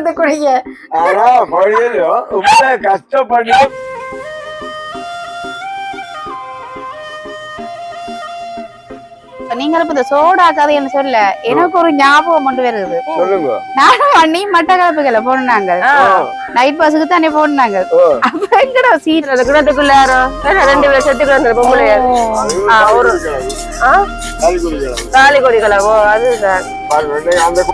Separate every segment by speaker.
Speaker 1: வந்து குடிங்க.
Speaker 2: ஆனா பொழியும் ரொம்ப கஷ்டப்பட்டு
Speaker 1: நீங்க இப்ப இந்த சோடா கதைன்னு சொல்ல எனக்கு ஒரு ஞாபகம் கொண்டு வருது.
Speaker 2: சொல்லுங்க.
Speaker 1: நானும் அண்ணி மட்டக்களப்புகளை போனாங்க, நைட் பஸ்ஸுக்கு தானே போனாங்க. அப்ப எங்கடா சீட்
Speaker 3: கிணத்துக்குள்ள யாரோ 2 பேர் செத்துக்கு வந்த பொம்பளை ஒரு தாலி கொடிகளவோ அதுதான்
Speaker 2: அந்த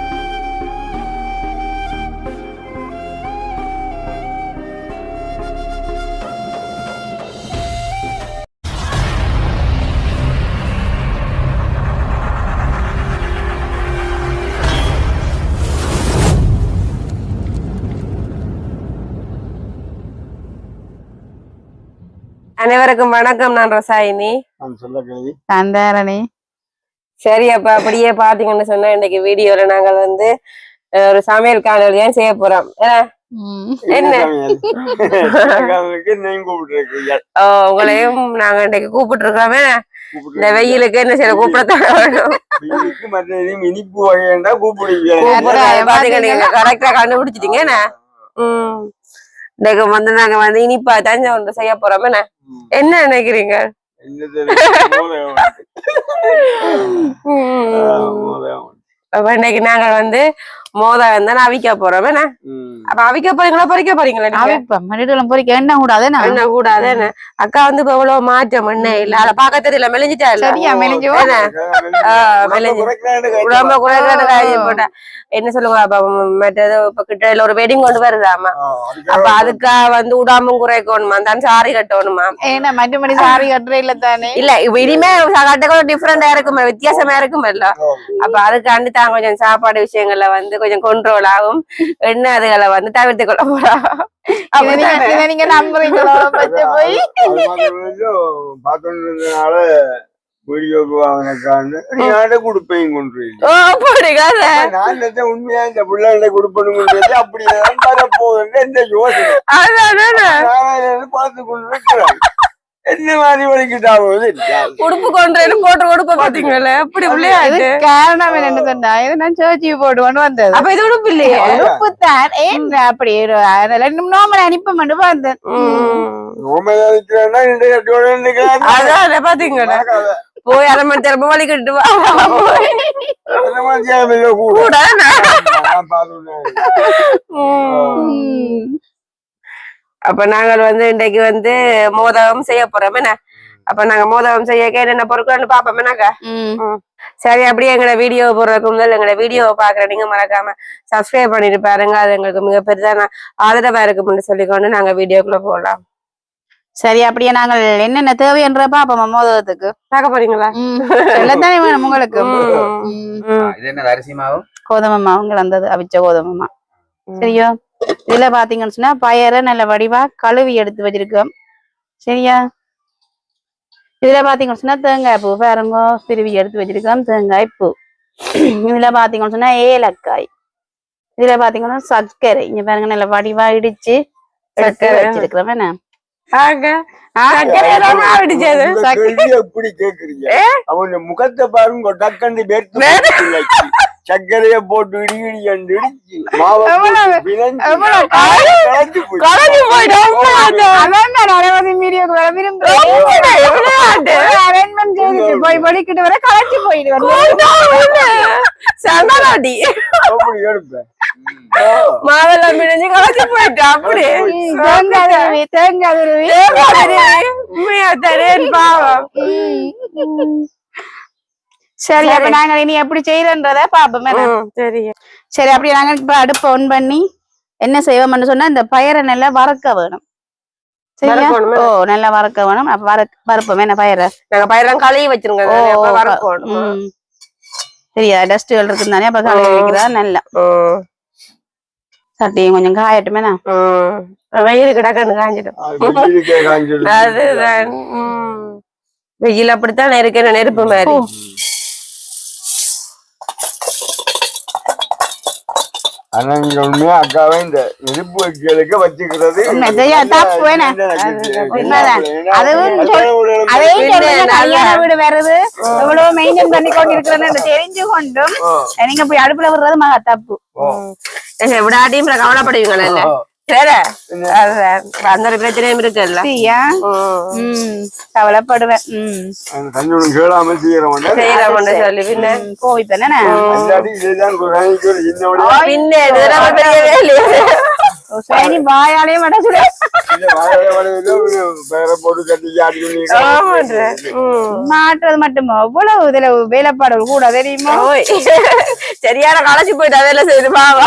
Speaker 3: அனைவருக்கும் வணக்கம். நான் ரசாயினி.
Speaker 1: சந்தாரணி.
Speaker 3: சரி, அப்ப அப்படியே பாத்தீங்கன்னு சொன்னா இன்னைக்கு வீடியோல நாங்கள் வந்து ஒரு சமையல் காணொலியா செய்ய போறோம். என்ன உங்களையும் நாங்க இன்னைக்கு கூப்பிட்டு இருக்கோமே, இந்த வெயிலுக்கு என்ன செய்ய கூப்பிடத்தான்
Speaker 2: இனிப்பு வகையா
Speaker 3: கூப்பிடுங்க. கரெக்டா கண்டுபிடிச்சிட்டீங்க. இன்னைக்கு வந்து நாங்க வந்து இனிப்பா தான் ஒன்று செய்ய போறோம். என்ன நினைக்கிறீங்க? இன்னைக்கு நாங்க வந்து மோதம் தான் அவிக்க போறோம். அப்ப அவிக்க போறீங்களா பொறிக்க போறீங்களா?
Speaker 1: பொறிக்க என்ன கூடாது
Speaker 3: என்ன கூடாது. அக்கா வந்து இப்ப எவ்வளவு மாற்றம் என்ன இல்ல அதை பார்க்க தெரியல, மெலிஞ்சிட்டா ரொம்ப குறைக்க என்ன சொல்லுங்க. அப்ப மற்றது இப்ப கிட்ட ஒரு வெட்டிங் கொண்டு வருதாமா, அப்ப அதுக்கா வந்து உடாமும் குறைக்கணுமா, தான் சாரி கட்டணுமா.
Speaker 1: ஏன்னா மற்றபடி சாரி கட்டுற இல்ல தானே.
Speaker 3: இல்ல இனிமே கட்ட டிஃபரெண்டா இருக்கும், வித்தியாசமா இருக்கும் இல்ல. அப்ப அதுக்காண்டி தான் கொஞ்சம் சாப்பாடு விஷயங்கள்ல வந்து கொஞ்சம் கண்ட்ரோல் ஆகும், என்ன அதுகளை வந்து தவிர்த்து கொள்ள போறா.
Speaker 1: நீங்க நம்புறீங்களோ? போய்
Speaker 2: வீடியோக்கு வாங்கினக்காண்டு கொடுப்பேன் கொண்டு நான் உண்மையா இந்த பிள்ளைகளை கொடுப்பணும் அப்படியேதான் தரப்போகுது எந்த யோசனை பார்த்து கொண்டு இருக்கிறேன். என்ன மாதிரி வலிக்கிட்டாவது
Speaker 3: உடுப்பு கொண்டு போட்டு கொடுப்ப பாத்தீங்களா? அப்படி விளையாடு
Speaker 1: காரணம் என்ன சொன்னா, நான் சர்ச்சி போட்டு கொண்டு வந்தது.
Speaker 3: அப்ப இது உடுப்பு இல்லையே,
Speaker 1: உடுப்பு தான். ஏன் அப்படி நோமலை அனுப்ப மட்டும் வந்தேன்.
Speaker 3: அதான் பாத்தீங்களா, போய் அரை மணி நேரம் வலிக்கிட்டு வா கூட. அப்ப நாங்கள் வந்து இன்றைக்கு வந்து மோதகம் செய்ய போறோம். என்ன அப்ப நாங்க மோதகம் செய்ய என்னென்ன பொருட்கள்னு பாப்போம். என்னக்கா சரி, அப்படியே எங்களோட வீடியோ போடுறதுக்கு முதல் எங்களோட வீடியோவை பாக்குற நீங்க மறக்காம சப்ஸ்கிரைப் பண்ணிட்டு பாருங்க, அது எங்களுக்கு மிக பெரிதான ஆதரவா இருக்கும்னு சொல்லிக்கொண்டு நாங்க வீடியோக்குள்ள போடலாம்.
Speaker 1: சரி, அப்படியே நாங்கள் என்னென்ன தேவைன்ற பாப்போம். மோதகத்துக்கு
Speaker 3: பார்க்க போறீங்களா?
Speaker 1: எல்லாத்தானே வேணும் உங்களுக்கு. கோதுமை மாவுங்க வந்தது, அவிச்ச கோதுமை மா. சரியா, இதுல பாத்தீங்கன்னு சொன்னா பயரை நல்ல வடிவா கழுவி எடுத்து வச்சிருக்கோம். சரியா, இதுல பாத்தீங்கன்னு சொன்னா தேங்காய் பூ பாருங்க திருவி எடுத்து வச்சிருக்கோம், தேங்காய் பூ. இதுல பாத்தீங்கன்னு சொன்னா ஏலக்காய். இதுல பாத்தீங்கன்னா சர்க்கரை, இங்க பாருங்க நல்ல வடிவா இடிச்சு எடுத்து வச்சிருக்கிறோம். என்ன
Speaker 2: முகத்தை பாருங்க, டக்கண்டு சர்க்கரைய போட்டு இடிச்சு
Speaker 1: போய் படிக்கிட்டு வர களைச்சு போயிடுவேன்.
Speaker 3: மாவெல்லாம் மிடிஞ்சு களைச்சு போயிட்டா. அப்படி தேங்காய் பாவம்.
Speaker 1: சரி, அப்ப நாங்க இனி எப்படி செய்யறன்றத பாப்போம்.
Speaker 3: சரி
Speaker 1: சரி, அப்படி நாங்க இப்ப அடுப்பு ஆன் பண்ணி என்ன செய்வோம்னு சொன்னா, இந்த பயரை நல்லா வறுக்க வேணும். சரியா, நல்லா வறுக்க வேணும். அப்ப வறுப்போம். என்ன பயரை
Speaker 3: நாங்க பயிரெல்லாம் கழுவி வச்சிருங்க.
Speaker 1: சரியா, டஸ்ட்கள் இருக்கு தானே, அப்ப கழுவி வைக்கிறதா நல்லா. சட்டியும் கொஞ்சம் காயட்டுமே,
Speaker 3: வெயில் கிடக்கன்னு காஞ்சிடும். அதுதான் வெயில் அப்படித்தான் இருக்கிற நெருப்பு மாதிரி.
Speaker 2: ஆனா நீங்க உண்மையா அக்காவை இந்த நெருப்பு வைக்கிறதுக்கு வச்சுக்கிறது
Speaker 1: தப்பு வேணா அதுவும் அதையும் கல்யாண வீடு வருது எவ்வளவு மெயின்டைன் பண்ணி கொண்டு இருக்கிறேன்னு தெரிஞ்சு கொண்டும் நீங்க போய் அடுப்புல விடுறது மகா தப்பு
Speaker 3: விடாட்டியும் கவலைப்படுவீங்களா சரி அந்த ஒரு பிரச்சனையும் இருக்குல்ல
Speaker 1: கவலைப்படுவேன்
Speaker 2: கேளாம செய்யறவன்
Speaker 3: சொல்லி பின்ன
Speaker 1: கோவிப்பேன் பின்ன வாயாலே மடச்சுட மாட்டுறது மட்டும் அவ்வளவு இதுல வேலைப்பாடு கூட தெரியுமா
Speaker 3: சரியான களைச்சு போயிட்டு அதெல்லாம் செய்து பாவா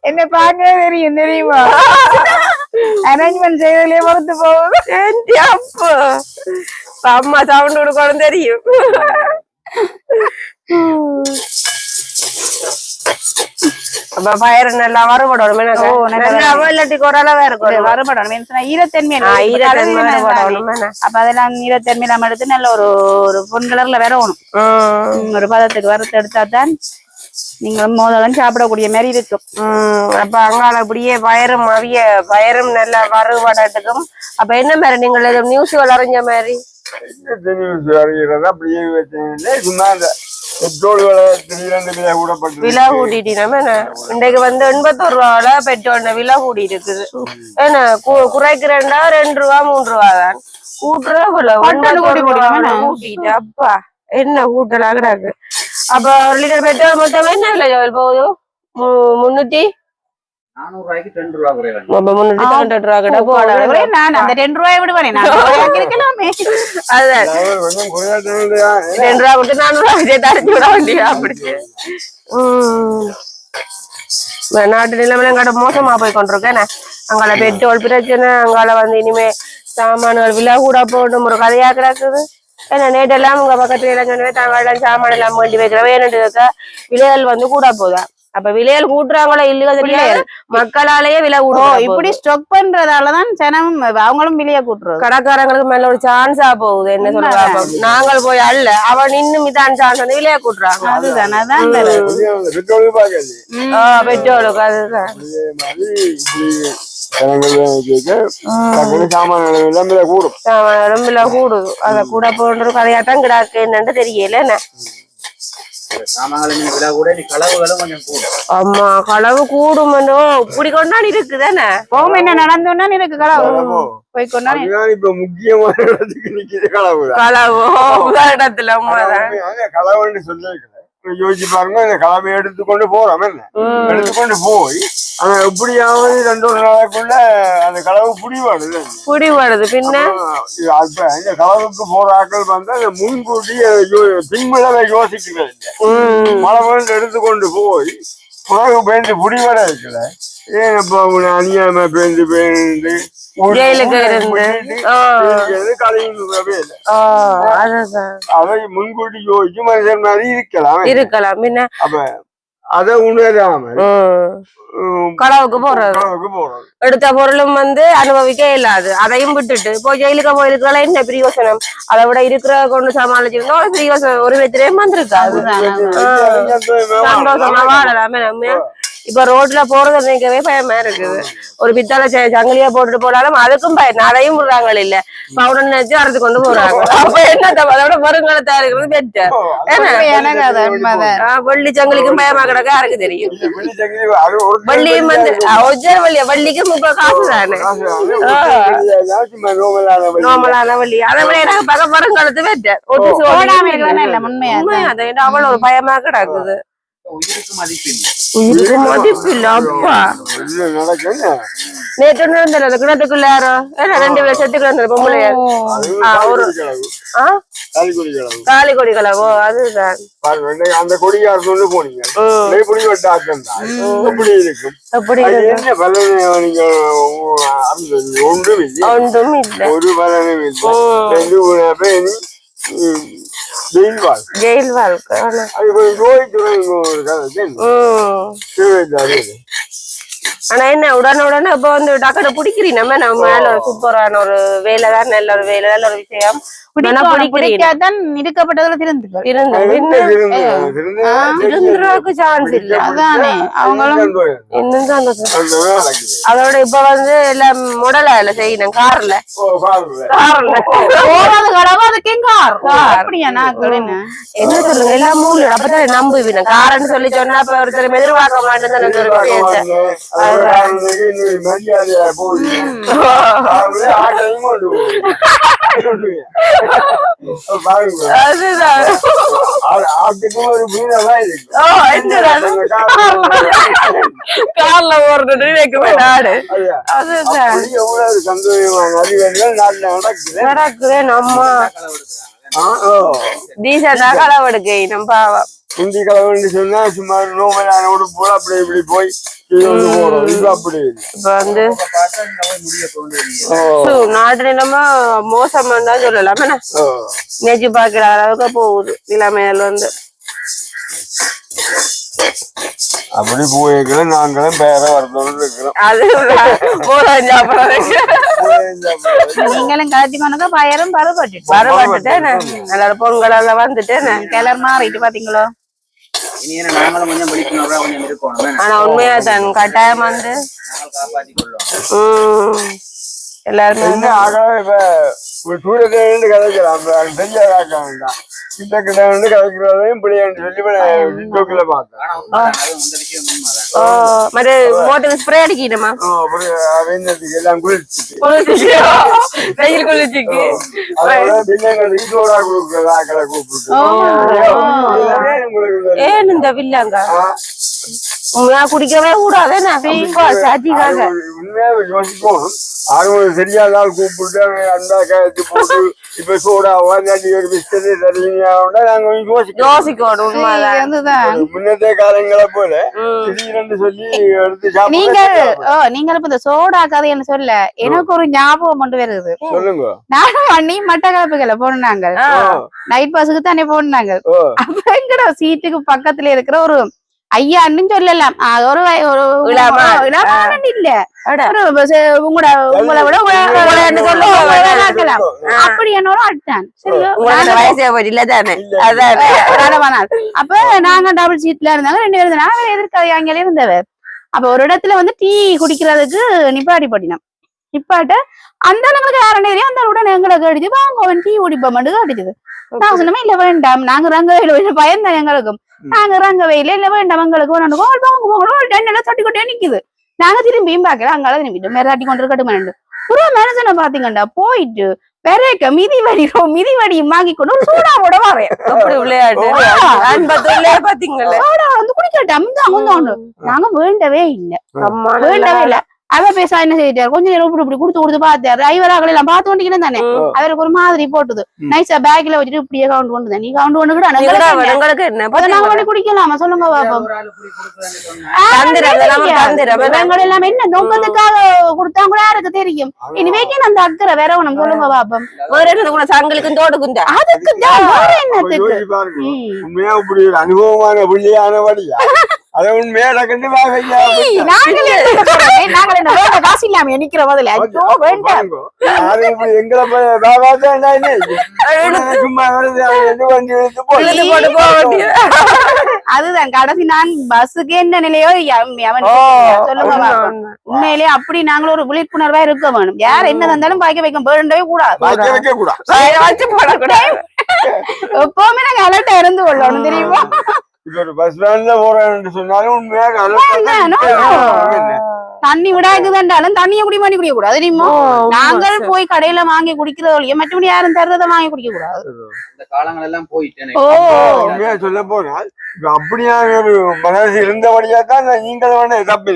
Speaker 1: என்ன பாக்க தெரியும் தெரியுமா அரேஞ்ச்மெண்ட் செய்யறதுலயே பொறுத்து போகுது
Speaker 3: அம்மா சவுண்ட் கொடுக்கணும் தெரியும் அப்ப பயிர் நல்லா வறுபடணும் இல்லாட்டி குறலவா இருக்கும்
Speaker 1: வறுபடணும் ஈரத்தன்மை அப்ப அதெல்லாம் ஈரத்தன்மை நம்ம எடுத்து நல்ல ஒரு பொன் கலர்ல வரணும் ஒரு பதத்துக்கு வறுத்து எடுத்தாதான் நீங்களும் மோதலும் சாப்பிடக்கூடிய மாதிரி இருக்கும்
Speaker 3: அப்ப அங்கால அப்படியே பயரும் நல்லா வறுபடத்துக்கும் அப்ப என்ன மாதிரி நீங்கள் நியூஸ் அறிஞ்ச மாதிரி
Speaker 2: அப்படியே சும்மா பெட்ரோல்
Speaker 3: விலை கூட்டிட்டு இன்றைக்கு வந்து 81 ரூபால பெட்ரோல் விலை கூடி இருக்குது ஏன்னா குறைக்கிறேன்டா 2 ரூபா 3 ரூபா தான் கூட்டிட்டு அப்பா என்ன கூட்டலாம் கிடாக்கு அப்ப 1 லிட்டர் பெட்ரோல் மொத்தமே என்ன விலை போகுது 300 நாட்டு நிலைமையில எங்கட மோசமா போய் கொண்டிருக்கேன் அங்கால பெட்ரோல் பிரச்சனை அங்கால வந்து இனிமே சாமான்கள் விலை கூட போடும் ஒரு கதையா கிடக்குது ஏன்னா நேற்றெல்லாம் உங்க பக்கத்துல எல்லாம் தாங்க சாமான எல்லாம் வேண்டி வைக்கிற வேணுட்டு விலைகள் வந்து கூட போதா அப்ப விலைகள் கூட்டுறாங்களோ இல்லையோ தெரியாது மக்களாலேயே விலை கூட்டுறோம்
Speaker 1: இப்படி ஸ்டாக் பண்றதாலதான் ஜனம் அவங்களும் விலையை கூட்டுறோம்
Speaker 3: கடைக்காரங்களுக்கு மேல ஒரு சான்ஸா போகுது என்ன சொல்றாங்க நாங்கள் போய் அல்ல அவன் இன்னும் இதான் சான்ஸ் வந்து விலையை கூட்டுறாங்க
Speaker 1: அதுதான் அதான்
Speaker 3: பெட்ரோலுக்கு அதுதான் கூடுது அத கூட போன்ற கதையாத்தான் கிடாக்கு என்னன்னு தெரியல என்ன ஆமா களவு கூடும் இப்படி கொண்டாடி இருக்குதானே
Speaker 1: என்ன நடந்தோன்னா இருக்கு களவு போய் கொண்டாடி
Speaker 2: இப்ப முக்கியமான இடத்துக்கு நிக்குது
Speaker 3: களவு இடத்துல
Speaker 2: களவுன்னு சொல்லிருக்கேன் யோசிச்சு பாருங்க இந்த கிழமை எடுத்துக்கொண்டு போறோம் என்ன எடுத்துக்கொண்டு போய் ஆனா எப்படியாவது 2 நாளைக்குள்ள அந்த களவு
Speaker 3: புடிவாடுது பின்ன
Speaker 2: அப்ப இந்த களவுக்கு போற ஆட்கள் வந்து அந்த முன்கூட்டி பின்விளைவை யோசிக்கிறது இல்லை மழை வந்து எடுத்துக்கொண்டு போய் உலகம் பேருந்து புடிவட இருக்குல்ல ஏன் இப்ப அநியாயமா பேருந்து அதை முன்கூட்டி யோசிச்சு மனுஷன் மாதிரி
Speaker 3: இருக்கலாம்
Speaker 2: அப்ப அதை உணராம
Speaker 3: களவுக்கு போறது எடுத்த பொருளும் வந்து அனுபவிக்க இல்லாது அதையும் விட்டுட்டு இப்போ ஜெயிலுக்கு போயிருக்கலாம் என்ன பிரியோசனம் அதை விட இருக்கிற கொண்டு சமாளிச்சிருந்தோம் பிரியோசனம் ஒரு வெத்திரையும் வந்திருக்காது சந்தோஷமா வாழலாமே இப்ப ரோட்ல போறது நினைக்கவே பயமா இருக்குது ஒரு பித்தால சங்கிலியா போட்டுட்டு போனாலும் அதுக்கும் பயன் அதையும் விடுறாங்க இல்ல பவுடன் நினைச்சு அறுத்து கொண்டு போறாங்க அப்ப என்ன அதோட வருங்காலத்தா இருக்கிறது பெட்டர் வள்ளி சங்கிலிக்கும் பயமா கிடக்க யாருக்கு தெரியும் வள்ளியும் வந்து ஒரிஜினல் வள்ளியா வள்ளிக்கும் 30 காசு தானே நார்மலான வள்ளி அதை விட எனக்கு பக்கம் வருங்காலத்து பெட்டர் உண்மையா அவ்வளவு ஒரு பயமா கிடக்குது உயிருக்கு மதிப்பில்ல அப்பா நேற்று நடந்தல கிணத்துக்குள்ள யாரோ 2 பேர் செத்துக்கிட்டு பொம்பளையா காளிகொடி கலவோ அதுதான்
Speaker 2: அந்த கொடியார் கொண்டு போனீங்க எப்படி இருக்கும் ஒன்றும் இல்லை ஒரு பலனும் இல்லை
Speaker 3: ஜெயில் வாழ்க்கை ஆனா என்ன உடனே இப்ப வந்து டக்குனு பிடிக்கிறீங்க நம்ம மேல சூப்பரான ஒரு வேலை தான் நல்ல ஒரு வேலை நல்ல ஒரு விஷயம்
Speaker 1: பிடிக்காதான் இருக்கப்பட்டதுல திருந்துக்கள்
Speaker 3: இருந்துருக்கு சான்ஸ் இல்ல.
Speaker 1: அதானே அவங்களும்
Speaker 3: இன்னும் சந்தோஷம். அதோட இப்ப வந்து எல்லாம் முடல செய்யணும் கார்ல
Speaker 1: போறது கடவை அதுக்கு கார் அப்படியா நாக்கள்
Speaker 3: என்ன சொல்லுங்க எல்லாம் மூணு அப்பதான் நம்புவீங்க காரன்னு சொல்லி சொன்னா அப்ப ஒருத்தர் எதிர்பார்க்க மாட்டேன்னு கார்ல ஓடுறது வைக்குமே நாடு நடக்குது நம்ம டீசெண்டா களவெடுக்க நம்ம பாவம்
Speaker 2: முந்தி கலவன்னு சொன்னா சுமார் நோமலான உடுப்போல அப்படி இப்படி போய் அப்படி
Speaker 3: இப்ப வந்து நாட்டு நிலமா மோசம் தான் சொல்லலாம் நேற்று பாக்குற அளவுக்கு போகுது நிலைமையில வந்து
Speaker 2: அப்படி போயிருக்கிற நாங்களும் பேர வரதோடு இருக்கிறோம்
Speaker 3: அது
Speaker 1: நீங்களும் காட்சி கொண்டா பயரும்
Speaker 3: பரவாட்டுட்டேன் நல்ல பொங்கல் எல்லாம் வந்துட்டேன்
Speaker 1: கிளர் மாறிட்டு பாத்தீங்களோ
Speaker 3: ஆனா உண்மையா தான் கட்டாயம் வந்து எல்லாருமே
Speaker 2: சூரியத்திலிருந்து கதைக்கலாம் தெரியாதாக்க வேண்டாம் கிட்ட கிட்ட வந்து கதைக்கிறதையும் பிள்ளைன்னு சொல்லி டிக்டாக்ல பார்த்தேன்.
Speaker 3: மோட்டருக்கு ஸ்ப்ரே அடிக்கணுமா
Speaker 2: எல்லாம் குளிச்சு
Speaker 3: வெயில் குளிச்சுக்கு ஏன் இந்த வில்லாங்க உண்மையா குடிக்கவே கூடாது
Speaker 2: உண்மையா யோசிப்போம் அவங்க தெரியாத ஆள் கூப்பிட்டு அந்த கழிச்சு போட்டு இப்ப சோடா ஒரு பிஸ்கட் நாங்க
Speaker 3: யோசிக்கணும்
Speaker 2: முன்னத்தே காலங்களை போல திடீர்னு சொல்லி எடுத்து
Speaker 1: நீங்க இப்ப இந்த சோடா கதைன்னு சொல்ல எனக்கு ஒரு ஞாபகம் கொண்டு வருது.
Speaker 2: சொல்லுங்க.
Speaker 1: நானும் அண்ணி மட்டக்களப்புகளை போனாங்க நைட் பஸ்ஸுக்கு தானே போனாங்க. அப்ப எங்கட சீட்டுக்கு பக்கத்துல இருக்கிற ஒரு ஐயான்னு சொல்லலாம் ஒரு இல்ல உங்களை விட அப்படி என்னோட அட்டான் அப்ப நாங்க டபுள் சீட்ல இருந்தாங்க 2 பேரும் நாங்க எதிர்க்க இருந்தவர். அப்ப ஒரு இடத்துல வந்து டீ குடிக்கிறதுக்கு நிப்பாட்டி போட்டினோம். நிப்பாட்ட அந்த அளவுக்கு யாரும் தெரியும் அந்த உடனே எங்களுக்கு அடிச்சு வாங்க டீ குடிப்போம் அடிச்சது. நான் சொன்னமே இல்ல வேண்டாம் நாங்க ரங்க பயந்தேன் எங்களுக்கும் நாங்க ரங்க வெயில இல்ல வேண்டாம் எங்களுக்கு சட்டி கொட்டே நிக்குது. நாங்க திரும்பியும் பாக்கல அங்கால திரும்பிட்டோம் மிராட்டி கொண்டு இருக்கட்டும் புற மனுஷனை பாத்தீங்கண்டா போயிட்டு பெரேக்க மிதிவடி வாங்கி கொண்டு ஒரு சூடாவோட வரேன் வந்து குடிக்கட்டும் நாங்க வேண்டவே இல்ல அவ பேச என்ன செய்யிட்டாரு கொஞ்சம் நேரம் இப்படி கொடுத்து பாத்தாரு ஐவராக்கள் எல்லாம் பார்த்து கொண்டிருக்கேன் தானே அவருக்கு ஒரு மாதிரி போட்டுது நைஸா பேக்ல வச்சுட்டு இப்படியே கவுண்ட் கொண்டு நீ கவுண்ட் கொண்டு குடிக்கலாமா சொல்லுங்க பாப்போம். எல்லாம் என்ன நோக்கத்துக்காக கொடுத்தா கூட யாருக்கு தெரியும் இனிமேக்கே அந்த அக்கறை வேற ஒண்ணும் சொல்லுங்க பாப்போம்.
Speaker 3: சங்களுக்கு தோடுக்குந்தா
Speaker 1: அதுக்கு வேற என்னத்துக்கு
Speaker 2: உண்மையா இப்படி ஒரு அனுபவமான புள்ளியான வழியா அதை உண்மையா
Speaker 1: காசு இல்லாம நிக்கிற முதல்ல
Speaker 2: எங்களை சும்மா
Speaker 1: அதுதான் கடைசி நான் பஸ்ஸுக்கு என்ன நிலையோ சொல்லுங்க உண்மையிலேயே அப்படி நாங்களும் ஒரு விழிப்புணர்வா இருக்க வேணும். யார் என்ன தந்தாலும் பாய்க்க வைக்க வேண்டவே கூடாது எப்பவுமே நாங்க அலர்ட்டா இருந்து கொள்ளணும் தெரியுமா.
Speaker 2: இப்ப ஒரு பஸ் ஸ்டாண்ட்ல போறேன்னு சொன்னாலும் உண்மையாக
Speaker 1: தண்ணி விடாக்குதாண்டாலும் தண்ணியை குடி பண்ணி குடிக்க கூடாது தெரியுமா. நாங்கள் போய் கடையில வாங்கி குடிக்கிறதோ மற்றபடி யாரும் தர்றதை வாங்கி குடிக்க கூடாது.
Speaker 2: உண்மையா சொல்ல போனால் அப்படியா ஒரு மனசு இருந்தபடியா தான் நீங்கள் வேணா தப்பு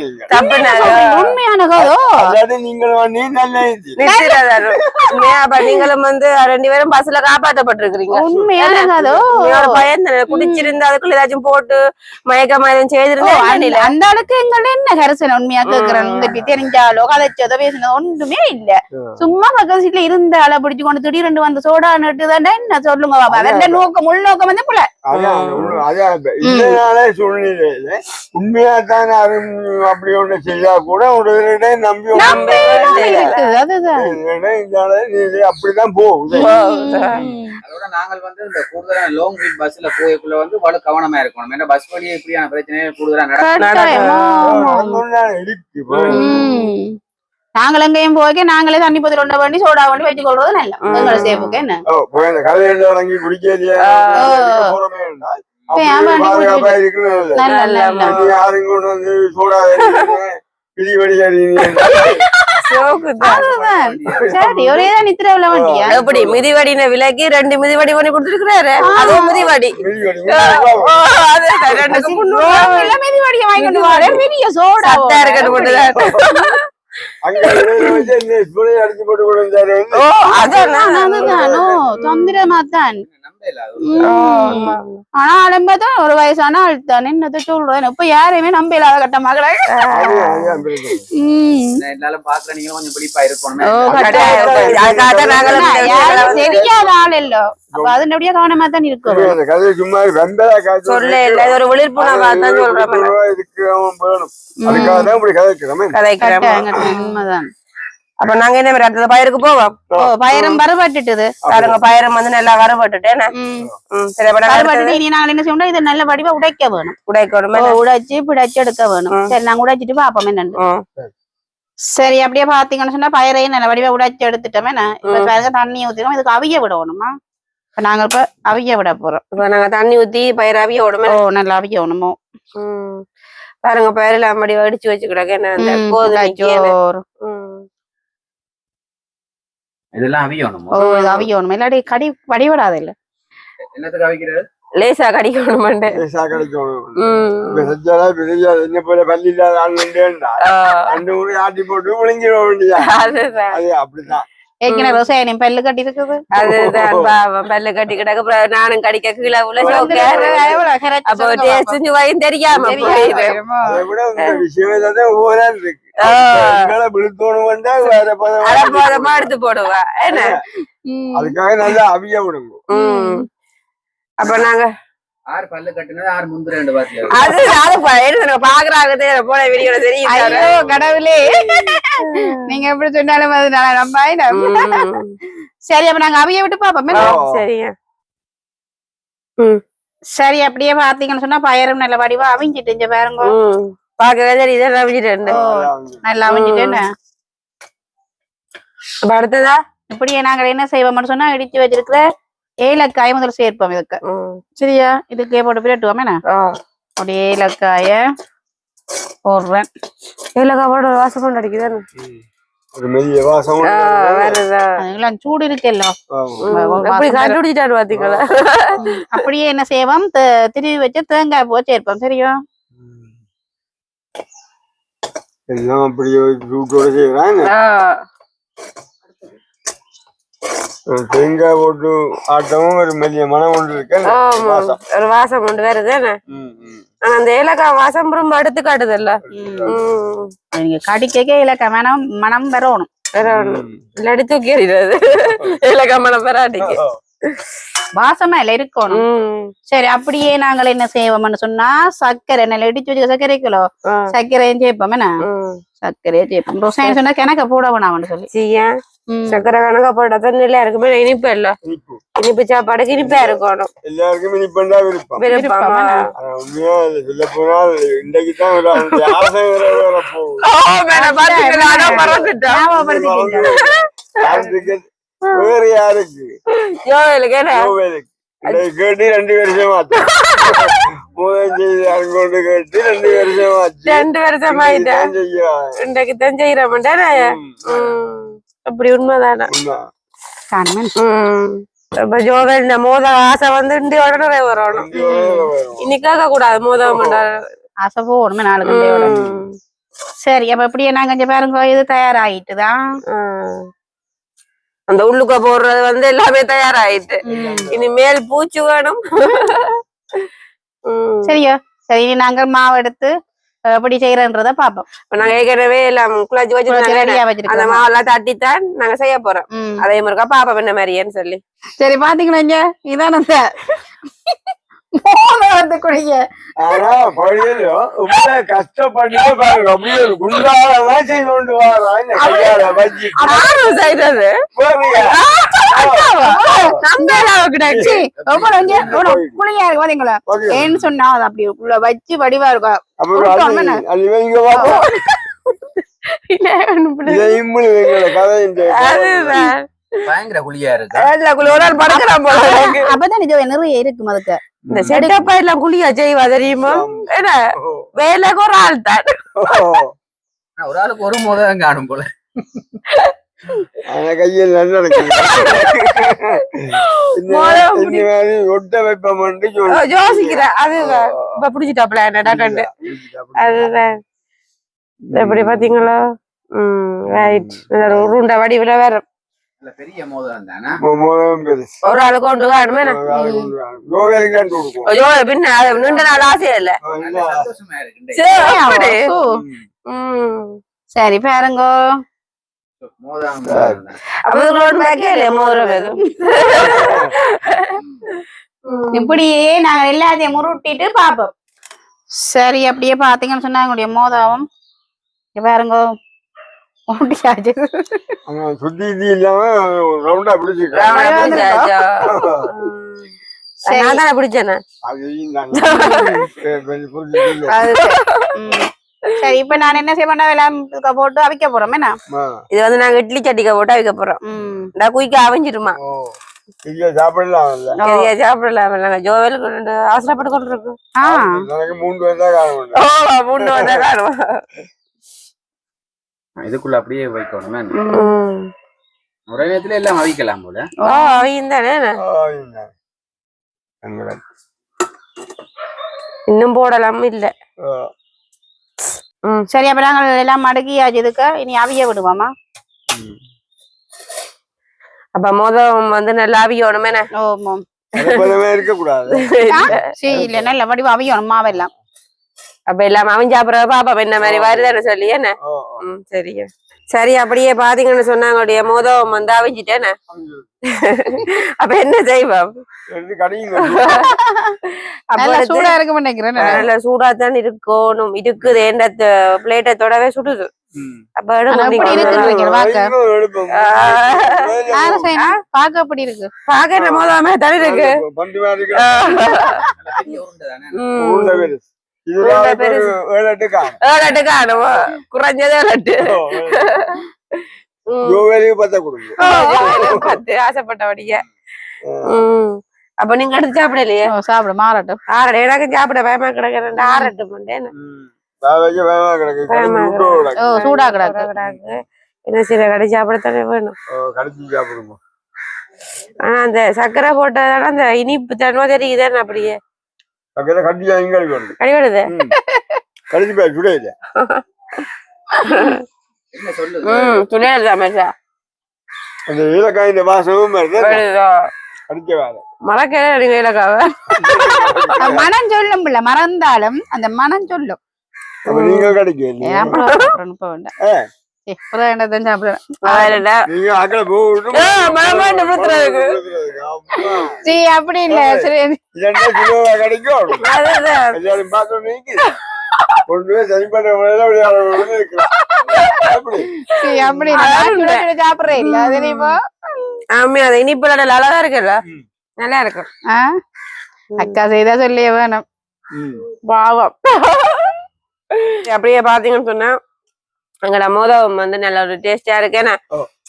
Speaker 1: உண்மையான கதோ
Speaker 2: அதாவது நீங்கள் வேணி நல்ல
Speaker 3: நீங்களும் வந்து 2 பேரும் பஸ்ல காப்பாற்றப்பட்டிருக்கிறீங்க.
Speaker 1: உண்மையான கதோ
Speaker 3: பயந்து குடிச்சிருந்து அதுக்குள்ள ஏதாச்சும் போட்டு மயக்கம் செய்திருந்தா
Speaker 1: அந்த அளவுக்கு எங்களை என்ன கரசன உண்மையா கேக்குற பாக்குறேன் இப்படி தெரிஞ்சாலோ கதைச்சதோ பேசினதோ ஒன்றுமே இல்ல. சும்மா பக்கத்து சீட்ல இருந்த ஆளை பிடிச்சு கொண்டு திடீர்னு வந்து சோடா நட்டுதாண்டா என்ன சொல்லுங்க பாப்பா. அதெல்லாம் நோக்கம் உள்நோக்கம் வந்து போல
Speaker 2: இதனால சூழ்நிலையில உண்மையாத்தான் யாரும் அப்படி ஒண்ணு செய்யா கூட ஒரு நம்பி அப்படிதான் போகுது.
Speaker 4: அதோட நாங்கள் வந்து இந்த கூடுதலா லாங் ரூட் பஸ்ல போயக்குள்ள வந்து வலு கவனமா இருக்கணும். ஏன்னா பஸ் வழியே இப்படியான பிரச்சனைகள் கூடுதலா
Speaker 1: நாங்கள் எங்கேயும் போய்க்க நாங்களே தண்ணி பத்தி ரெண்ட வண்டி சோடா வண்டி வச்சு கொள்றது நல்ல எங்களை சேப்புக்கு என்ன
Speaker 2: கதையில வாங்கி குடிக்காதியா யாரும் கொண்டு வந்து சோடா
Speaker 1: சரி ஒரேதான் நித்திரவுல வண்டியா
Speaker 3: எப்படி மிதிவடின விலைக்கு 2 மிதிவடி பண்ணி கொடுத்துருக்காரு. அதே மிதிவடி
Speaker 1: மிதிவடியை வாங்கிட்டு வாரு பெரிய சோடா
Speaker 3: இருக்கட்டு போட்டுதான்
Speaker 2: அடிச்சு போட்டு கொடுத்தாரு.
Speaker 1: சந்திரமாத்தான் ஆனா அலம்பதான் ஒரு வயசான ஆள் தான் என்னத்த சொல்றேன். இப்ப யாரையுமே நம்ப இல்லாத கட்டமாக தெரியாத ஆள் இல்ல. அப்ப அது நடியா கவனமா தான் இருக்கும்.
Speaker 3: சொல்ல இல்ல ஒரு விழிப்புணர்வு
Speaker 1: உண்மைதான்.
Speaker 3: அப்ப நாங்க என்ன மாதிரி அடுத்த பயிருக்கு போவோம்.
Speaker 1: பயிரம் வரப்பட்டுட்டது
Speaker 3: பாருங்க பயிரம் வந்து நல்லா வரப்பட்டுட்டேன்.
Speaker 1: நாங்க என்ன செய்யணும் இதை நல்ல வடிவா உடைக்க வேணும்.
Speaker 3: உடைக்கணும்
Speaker 1: உடைச்சு பிடைச்சு எடுக்க வேணும். சரி நாங்க உடைச்சிட்டு பாப்போம் என்னன்னு. சரி அப்படியே பாத்தீங்கன்னு சொன்னா பயிரையும் நல்ல வடிவா உடைச்சு எடுத்துட்டோமே. இப்ப பாருங்க தண்ணி ஊத்திடும் இதுக்கு அவிய விடணுமா. இப்ப நாங்க இப்ப அவிய விட போறோம்.
Speaker 3: இப்ப நாங்க தண்ணி ஊத்தி பயிர் அவிய விடணுமே.
Speaker 1: நல்லா அவிய விடணுமோ.
Speaker 3: பாருங்க பயிரில் அம்மடி அடிச்சு வச்சுக்கிடாக்க என்ன
Speaker 4: இதெல்லாம் அவியணும்.
Speaker 1: இது அவியணும் இல்லாடி கடி வடிவிடாது இல்ல.
Speaker 4: என்னத்துக்கு அவிக்கிறது?
Speaker 3: லேசா கடிக்கணும்.
Speaker 2: என்ன போல பள்ளி இல்லாத ஆள் ஆட்டி போட்டு முழுங்கிட வேண்டியா. அப்படிதான்
Speaker 1: ஏற்கனவே ரசாயனம் பல்லு கட்டி இருக்குது.
Speaker 3: அதுதான் பல்லு கட்டி கிடக்கு. நானும் கடிக்க கீழே வயம் தெரியாம எடுத்து போடுவா என்ன
Speaker 2: அதுக்காக நல்லா அவிய விடுங்க.
Speaker 3: அப்ப நாங்க
Speaker 4: ஆறு பல்லு கட்டினது ஆறு முந்திரண்டு பாத்தியா
Speaker 3: அது பாக்குறாங்க போன வீடியோல தெரியும்.
Speaker 1: ஐயோ கடவுளே நீங்க எப்படி சொன்னாலும் அது நம்ம சரி அப்ப நாங்க அவிய விட்டு பாப்போம்.
Speaker 3: சரிங்க
Speaker 1: சரி அப்படியே பாத்தீங்கன்னு சொன்னா பயிரும் நல்ல வடிவா அவிஞ்சிட்டு இங்க பாருங்க.
Speaker 3: பாக்கவே தெரியுது அவிஞ்சிட்டு
Speaker 1: நல்லா அவிஞ்சிட்டு.
Speaker 3: அடுத்ததா
Speaker 1: இப்படியே நாங்க என்ன செய்வோம்னு சொன்னா இடிச்சு வச்சிருக்கிற ஏலக்காய முதல்ல சேர்ப்போம் இதுக்கு. சரியா இதுக்கு போட்டு பிரட்டுவோமே அப்படியே ஏலக்காய போடுறேன்.
Speaker 3: ஏலக்காய் போட வாசம் அடிக்குது.
Speaker 1: சூடு இருக்குல்ல
Speaker 3: கண்டுபிடிச்சாரு பாத்தீங்களா.
Speaker 1: அப்படியே என்ன செய்வோம் திருவி வச்சு தேங்காய் பூ சேர்ப்போம். சரியா
Speaker 2: எல்லாம் அப்படியே செய்யறாங்க. தேங்காய் போட்டு ஆட்டமும் ஒரு மெல்லிய மனம் ஒன்று இருக்கு.
Speaker 3: ஒரு வாசம் கொண்டு வருது. அந்த ஏலக்காய் வாசம் ரொம்ப எடுத்து காட்டுது இல்ல.
Speaker 1: நீங்க கடிக்க ஏலக்காய் மனம் வரணும்.
Speaker 3: இல்லாடி தூக்கி எறிகிறது ஏலக்காய் மனம் வராட்டிக்கு
Speaker 1: வாசமா இல்ல இருக்கணும். சரி அப்படியே நாங்கள் என்ன செய்வோம்னு சொன்னா சர்க்கரை நல்ல இடிச்சு வச்சுக்க சர்க்கரை கிலோ சர்க்கரையும் சேர்ப்போம். என்ன சர்க்கரையே சேர்ப்போம். ரசாயனம் சொன்னா கிணக்க போட வேணாம்னு சொல்லி
Speaker 3: சக்கரை கணக்கா போட்டா தான் நல்லா இருக்குமே. இனிப்பு இல்ல இனிப்பு சாப்பாடுக்கு இனிப்பா இருக்கணும்.
Speaker 2: எல்லாருக்கும் இனிப்பா விருப்பமா சொல்ல போனால் இன்றைக்குதான் வேற யாருக்கு கேட்டு 2 வருஷமா கொண்டு கேட்டு 2 வருஷமா
Speaker 3: 2 வருஷம் இன்றைக்கு தான் செய்யறோம்டா. அப்படி உண்மைதானே. ஜோவல் மோத ஆசை வந்து உடனே வரணும். இன்னைக்காக கூடாது மோதம்
Speaker 1: ஆசை போடணுமே 4 கண்டையோட. சரி அப்ப இப்படியே நாங்க கொஞ்சம் பாருங்க இது தயாராயிட்டுதான்.
Speaker 3: அந்த உள்ளுக்க போடுறது வந்து எல்லாமே தயாராயிட்டு. இனிமேல் பூச்சி வேணும்.
Speaker 1: சரியா சரி நாங்கள் மாவு எடுத்து எப்படி செய்யறன்றத பாப்போம்.
Speaker 3: இப்ப நாங்க ஏற்கனவே எல்லாம் குழாச்சி வச்சு
Speaker 1: ரெடியா
Speaker 3: அந்த
Speaker 1: வச்சிருக்கோம்.
Speaker 3: மாவெல்லாம் தட்டித்தான் நாங்க செய்ய போறோம். அதே மாதிரிக்கா பாப்போம் என்ன மாதிரின்னு சொல்லி.
Speaker 1: சரி பாத்தீங்களா இங்க இதான் அந்த மோதகத்தை குடிக்க.
Speaker 2: ஆனா பழையிலும் ரொம்ப கஷ்டப்பட்டு பாருங்க அப்படியே ஒரு குண்டாலதான் செய்து கொண்டு வரான் கையால வச்சு
Speaker 3: செய்யறது
Speaker 1: குளியா இருக்கு பாத்தீங்களா ஏன்னு சொன்னா அது அப்படி உள்ள வச்சு வடிவா இருக்கும்.
Speaker 2: அப்புறம் அது இங்க பார்ப்போம்
Speaker 4: பயங்கர குழியா இருக்கு.
Speaker 1: அப்பதான் இது நிறைய இருக்கும். அதுக்கு
Speaker 3: இந்த செட்டப்பா எல்லாம் குழியா செய்வா தெரியுமா? என்ன வேலைக்கு ஒரு ஆள் தான்,
Speaker 4: ஒரு ஆளுக்கு ஒரு மோதகம் காணும் போல.
Speaker 2: கையில் நல்லா ஒட்ட வைப்போம்
Speaker 3: யோசிக்கிறேன். அதுதான் இப்ப பிடிச்சிட்டாப்ல என்னடா கண்டு. அதுதான் எப்படி பாத்தீங்களா? ரைட். உருண்டை வடிவுல வேற
Speaker 4: பெரிய மோதகம் தானே.
Speaker 3: ஒரு ஆளு கொண்டு காணுமே பின்ன நீண்ட நாள் ஆசையா இல்ல.
Speaker 4: சந்தோஷமா இருக்கு.
Speaker 1: சரி பாருங்க இப்படியே நாங்க எல்லாத்தையும் முருட்டிட்டு பாப்போம். சரி அப்படியே பாத்தீங்கன்னு சொன்னா எங்களுடைய மோதாவும் பாருங்க
Speaker 2: சுத்தி இல்லாம ரவுண்டா பிடிச்சிருக்கேன்.
Speaker 1: சரி இப்ப நான் என்ன செய்ய எல்லாம் போட்டு அவிக்க போறோம். என்ன
Speaker 3: இது வந்து நாங்க இட்லி சட்டிக்க போட்டு அவிக்க போறோம். குயிக்க அவிஞ்சிருமா
Speaker 2: சாப்பிடலாம்
Speaker 3: சாப்பிடலாம். நாங்க ஜோவேலுக்கு ஆசைப்பட்டு கொண்டு இருக்கோம்.
Speaker 2: 3 பேர் தான் காணும்.
Speaker 3: 3 பேர் தான் காணும்.
Speaker 4: இதுக்குள்ள அப்படியே வைக்கணும். ஒரே நேரத்துல எல்லாம் அவிக்கலாம் போல.
Speaker 3: இன்னும் போடலாம் இல்ல.
Speaker 1: சரி அப்ப நாங்கள் எல்லாம் மடக்கியாச்சு. இதுக்கு இனி அவிய விடுவோமா?
Speaker 3: அப்ப மொதல் வந்து நல்லா அவியணுமே.
Speaker 2: இருக்க கூடாது.
Speaker 1: சரி இல்ல நல்ல வடிவம் அவியணும் மாவெல்லாம்.
Speaker 3: அப்ப எல்லாம் அவிஞ்சா அப்புறம் பாப்பா என்ன மாதிரி வருதான்னு சொல்லி என்ன. சரிங்க. சரி அப்படியே பாத்தீங்கன்னு சொன்னாங்க மோதம் வந்து அவிஞ்சிட்டேன்னு. அப்ப என்ன செய்வோம்?
Speaker 1: சூடா இருக்க மாட்டேங்கிறேன்.
Speaker 3: நல்ல சூடா தான் இருக்கணும். இருக்குது எந்த பிளேட்டை தொடவே சுடுது. அப்ப
Speaker 1: பாக்க அப்படி இருக்கு.
Speaker 3: பாக்க என்ன மோதாம தலை இருக்கு. குறைஞ்சதே 10 ஆசைப்பட்டபடிய. அப்ப நீங்க எடுத்து சாப்பிடலையே?
Speaker 1: சாப்பிட மாறட்டும்.
Speaker 3: எனக்கு சாப்பிட பயமா கிடக்கு. ஆறட்டும்
Speaker 1: சூடா கிடக்கு.
Speaker 3: என்ன சில கடை சாப்பிடத்தானே வேணும். ஆனா அந்த சர்க்கரை போட்டதால அந்த இனிப்பு தன்மை தெரியுது. அப்படியே கடிவடுது.
Speaker 1: மனம் சொல்லும் பிள்ளை மறந்தாலும் அந்த மனம் சொல்லும். அப்படி இல்ல சாப்பிடுறேன் இல்ல அது
Speaker 3: இனிப்பு அழகா இருக்குல்ல, நல்லா இருக்கும்.
Speaker 1: அக்கா செய்தா சொல்லிய வேணும்.
Speaker 3: பாவம். அப்படியே பாத்தீங்கன்னு சொன்னா எங்கட மோதம் வந்து நல்ல ஒரு டேஸ்டா இருக்கேன்னா.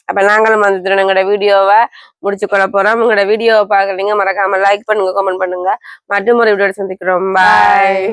Speaker 3: அப்ப நாங்களும் வந்து எங்களோட வீடியோவை முடிச்சு கொள்ள போறோம். உங்களோட வீடியோவை பாக்குறீங்க மறக்காம லைக் பண்ணுங்க, கமெண்ட் பண்ணுங்க. மற்றும் ஒரு வீடியோ சந்திக்கிறோம். பாய்.